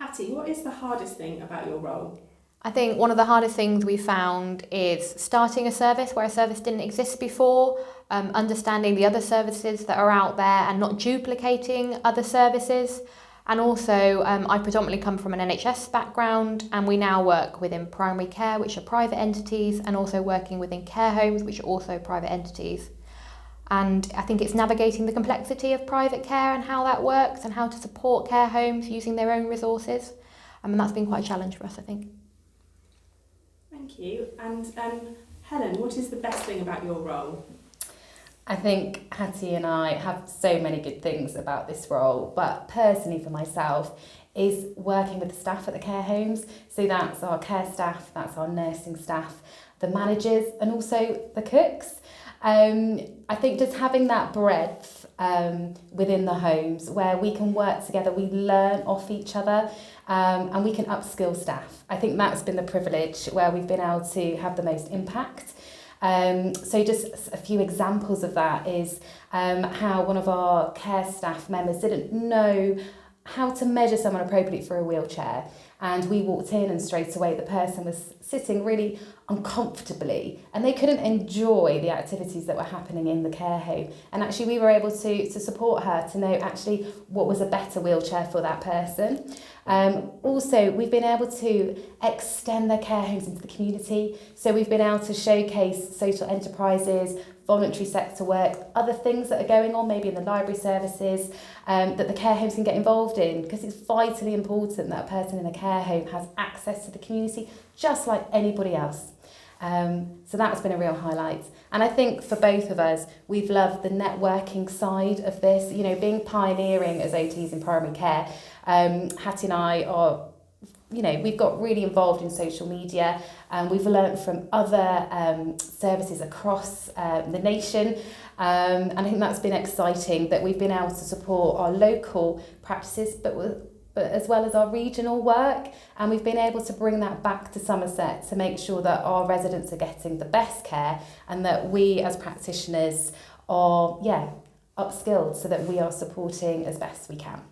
Hattie, what is the hardest thing about your role? I think one of the hardest things we found is starting a service where a service didn't exist before, understanding the other services that are out there and not duplicating other services. And also, I predominantly come from an NHS background, and we now work within primary care, which are private entities, and also working within care homes, which are also private entities. And I think it's navigating the complexity of private care and how that works and how to support care homes using their own resources. And that's been quite a challenge for us, I think. Thank you. And Helen, what is the best thing about your role? I think Hattie and I have so many good things about this role, but personally for myself is working with the staff at the care homes. So that's our care staff, that's our nursing staff, the managers and also the cooks. I think just having that breadth within the homes where we can work together, we learn off each other, and we can upskill staff. I think that's been the privilege where we've been able to have the most impact. So just a few examples of that is how one of our care staff members didn't know how to measure someone appropriately for a wheelchair, and we walked in and straight away the person was sitting really uncomfortably and they couldn't enjoy the activities that were happening in the care home, and actually we were able to support her to know actually what was a better wheelchair for that person. Also, we've been able to extend their care homes into the community, so we've been able to showcase social enterprises, voluntary sector work, other things that are going on maybe in the library services that the care homes can get involved in, because it's vitally important that a person in a care home has access to the community just like anybody else. So that's been a real highlight. And I think for both of us, we've loved the networking side of this, you know, being pioneering as OTs in primary care. Hattie and I are, you know, we've got really involved in social media, and we've learnt from other services across the nation, and I think that's been exciting that we've been able to support our local practices but as well as our regional work, and we've been able to bring that back to Somerset to make sure that our residents are getting the best care and that we as practitioners are upskilled so that we are supporting as best we can.